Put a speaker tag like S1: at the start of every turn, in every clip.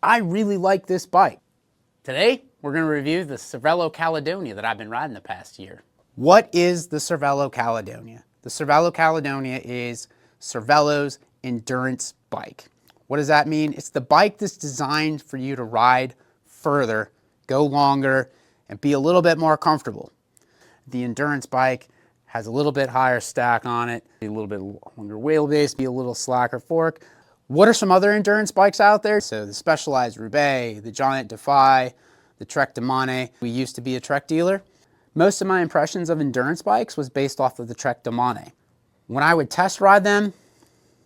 S1: I really like this bike. Today, we're going to review the Cervelo Caledonia that I've been riding the past year. What is the Cervelo Caledonia? The Cervelo Caledonia is Cervelo's endurance bike. What does that mean? It's the bike that's designed for you to ride further, go longer, and be a little bit more comfortable. The endurance bike has a little bit higher stack on it, a little bit longer wheelbase, be a little slacker fork. What are some other endurance bikes out there? So the Specialized Roubaix, the Giant Defy, the Trek de Monet. We used to be a Trek dealer. Most of my impressions of endurance bikes was based off of the Trek de Monet. When I would test ride them,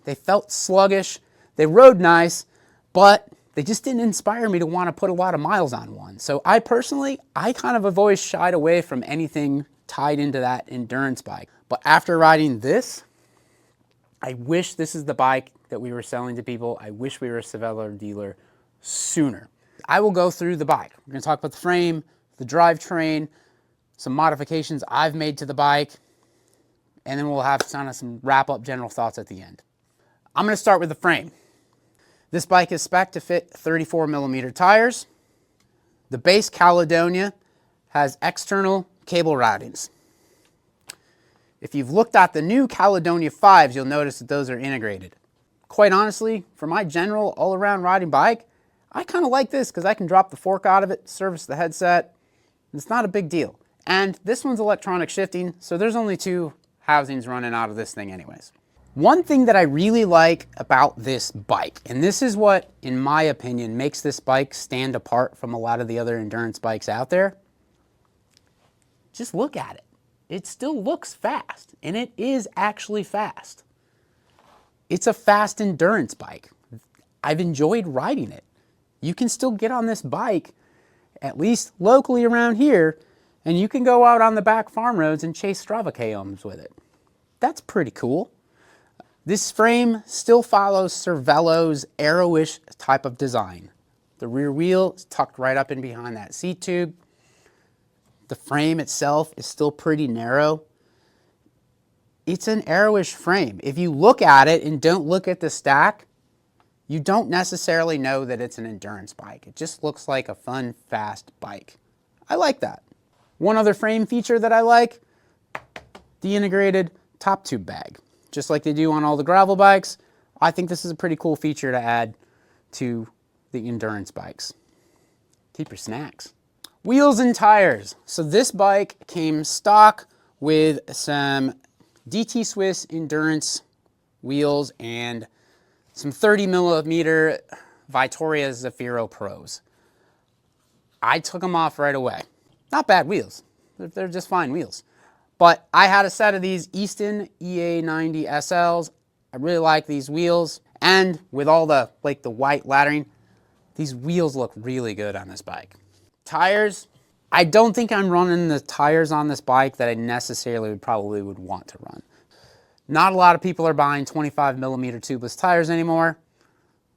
S1: they felt sluggish. They rode nice, but they just didn't inspire me to want to put a lot of miles on one. So I kind of have always shied away from anything tied into that endurance bike. But after riding this, I wish this is the bike that we were selling to people. I wish we were a Cervelo dealer sooner. I will go through the bike. We're going to talk about the frame, the drivetrain, some modifications I've made to the bike, and then we'll have kind of some wrap-up general thoughts at the end. I'm going to start with the frame. This bike is spec'd to fit 34mm tires. The base Caledonia has external cable routings. If you've looked at the new Caledonia 5s, you'll notice that those are integrated. Quite honestly, for my general all-around riding bike, I kind of like this because I can drop the fork out of it, service the headset. It's not a big deal. And this one's electronic shifting, so there's only 2 housings running out of this thing anyways. One thing that I really like about this bike, and this is what, in my opinion, makes this bike stand apart from a lot of the other endurance bikes out there, just look at it. It still looks fast, and it is actually fast. It's a fast endurance bike. I've enjoyed riding it. You can still get on this bike, at least locally around here, and you can go out on the back farm roads and chase Strava KMs with it. That's pretty cool. This frame still follows Cervelo's arrowish type of design. The rear wheel is tucked right up in behind that seat tube. The frame itself is still pretty narrow. It's an arrowish frame. If you look at it and don't look at the stack, you don't necessarily know that it's an endurance bike. It just looks like a fun, fast bike. I like that. One other frame feature that I like, the integrated top tube bag. Just like they do on all the gravel bikes, I think this is a pretty cool feature to add to the endurance bikes. Keep your snacks. Wheels and tires. So this bike came stock with some DT Swiss endurance wheels and some 30mm Vittoria Zafiro Pros. I took them off right away. Not bad wheels. They're just fine wheels. But I had a set of these Easton EA90 SLs. I really like these wheels. And with all the white laddering, these wheels look really good on this bike. Tires, I don't think I'm running the tires on this bike that I necessarily probably would want to run. Not a lot of people are buying 25mm tubeless tires anymore.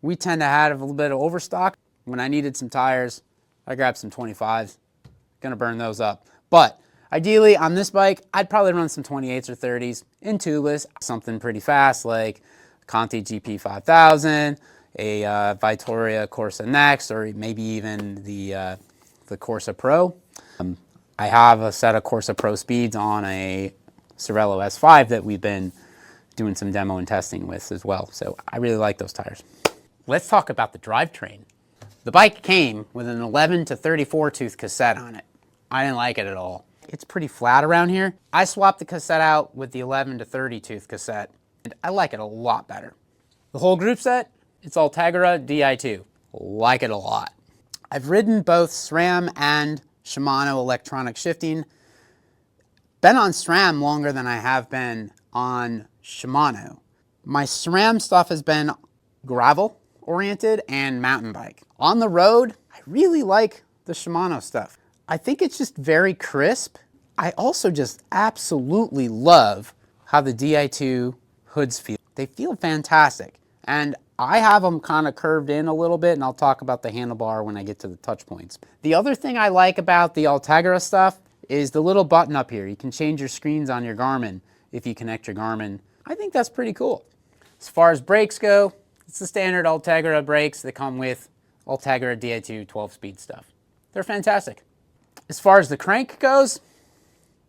S1: We tend to have a little bit of overstock. When I needed some tires, I grabbed some 25s. Gonna burn those up. But ideally on this bike, I'd probably run some 28s or 30s in tubeless. Something pretty fast like Conti GP5000, a Vittoria Corsa Next, or maybe even the Corsa Pro. I have a set of Corsa Pro speeds on a Cervelo S5 that we've been doing some demo and testing with as well. So I really like those tires. Let's talk about the drivetrain. The bike came with an 11 to 34 tooth cassette on it. I didn't like it at all. It's pretty flat around here. I swapped the cassette out with the 11 to 30 tooth cassette, and I like it a lot better. The whole group set, it's Ultegra Di2. Like it a lot. I've ridden both SRAM and Shimano electronic shifting. Been on SRAM longer than I have been on Shimano. My SRAM stuff has been gravel oriented and mountain bike. On the road, I really like the Shimano stuff. I think it's just very crisp. I also just absolutely love how the Di2 hoods feel. They feel fantastic. And I have them kind of curved in a little bit, and I'll talk about the handlebar when I get to the touch points. The other thing I like about the Ultegra stuff is the little button up here. You can change your screens on your Garmin if you connect your Garmin. I think that's pretty cool. As far as brakes go, it's the standard Ultegra brakes that come with Ultegra DA2 12-speed stuff. They're fantastic. As far as the crank goes,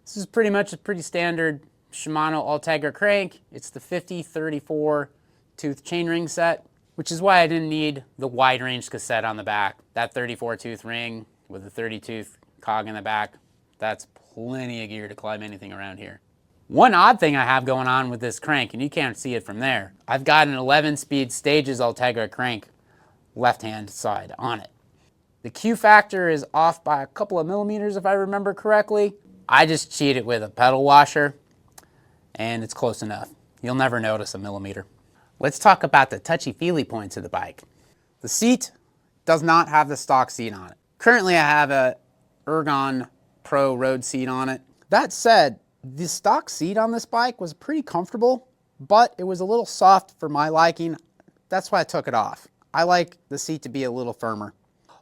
S1: this is pretty much a pretty standard Shimano Ultegra crank. It's the 50-34 tooth chainring set, which is why I didn't need the wide range cassette on the back. That 34 tooth ring with the 30 tooth cog in the back, that's plenty of gear to climb anything around here. One odd thing I have going on with this crank, and you can't see it from there, I've got an 11-speed Stages Ultegra crank left-hand side on it. The Q factor is off by a couple of millimeters if I remember correctly. I just cheat it with a pedal washer and it's close enough. You'll never notice a millimeter. Let's talk about the touchy-feely points of the bike. The seat does not have the stock seat on it. Currently I have a Ergon Pro road seat on it. That said, the stock seat on this bike was pretty comfortable, but it was a little soft for my liking. That's why I took it off. I like the seat to be a little firmer.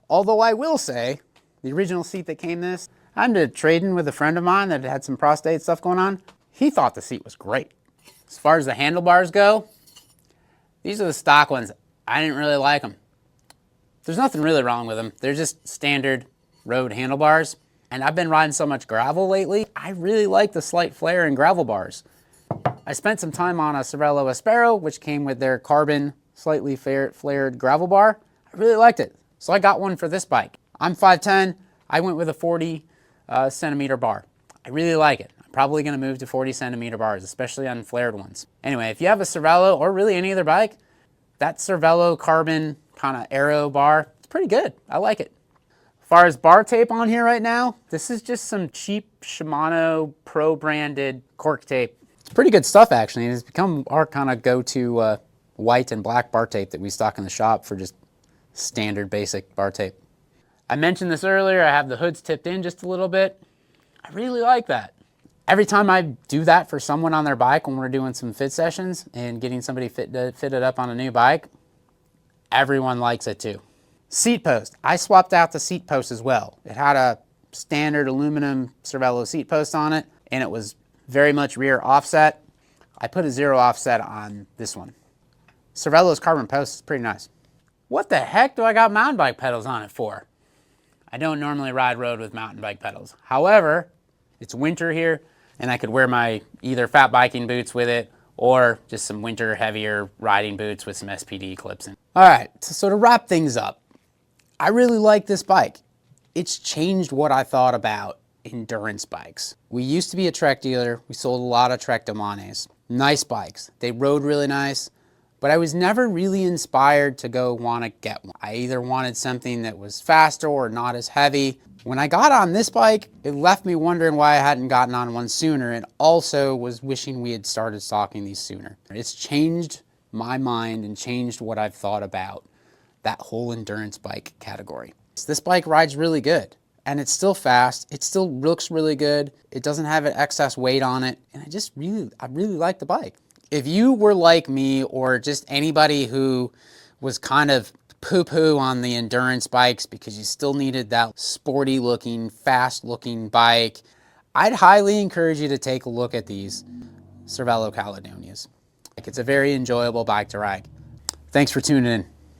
S1: Although I will say, the original seat that came this, I'm trading with a friend of mine that had some prostate stuff going on. He thought the seat was great. As far as the handlebars go, these are the stock ones. I didn't really like them. There's nothing really wrong with them. They're just standard road handlebars. And I've been riding so much gravel lately, I really like the slight flare in gravel bars. I spent some time on a Cervelo Aspero, which came with their carbon, slightly flared gravel bar. I really liked it. So I got one for this bike. I'm 5'10", I went with a 40 centimeter bar. I really like it. I'm probably gonna move to 40 centimeter bars, especially on flared ones. Anyway, if you have a Cervelo or really any other bike, that Cervelo carbon kind of aero bar, it's pretty good. I like it. As far as bar tape on here right now, this is just some cheap Shimano Pro branded cork tape. It's pretty good stuff actually, and it's become our kind of go-to white and black bar tape that we stock in the shop for just standard basic bar tape. I mentioned this earlier, I have the hoods tipped in just a little bit. I really like that. Every time I do that for someone on their bike when we're doing some fit sessions and getting somebody fitted up on a new bike, everyone likes it too. Seat post. I swapped out the seat post as well. It had a standard aluminum Cervelo seat post on it, and it was very much rear offset. I put a 0 offset on this one. Cervelo's carbon post is pretty nice. What the heck do I got mountain bike pedals on it for? I don't normally ride road with mountain bike pedals. However, it's winter here, and I could wear my either fat biking boots with it or just some winter heavier riding boots with some SPD clips in. All right, so to wrap things up, I really like this bike. It's changed what I thought about endurance bikes. We used to be a Trek dealer. We sold a lot of Trek Domanes. Nice bikes. They rode really nice, but I was never really inspired to go want to get one. I either wanted something that was faster or not as heavy. When I got on this bike, it left me wondering why I hadn't gotten on one sooner, and also was wishing we had started stocking these sooner. It's changed my mind and changed what I've thought about that whole endurance bike category. This bike rides really good, and it's still fast. It still looks really good. It doesn't have an excess weight on it, and I really like the bike. If you were like me, or just anybody who was kind of poo-poo on the endurance bikes because you still needed that sporty looking, fast looking bike, I'd highly encourage you to take a look at these Cervelo Caledonias. It's a very enjoyable bike to ride. Thanks for tuning in.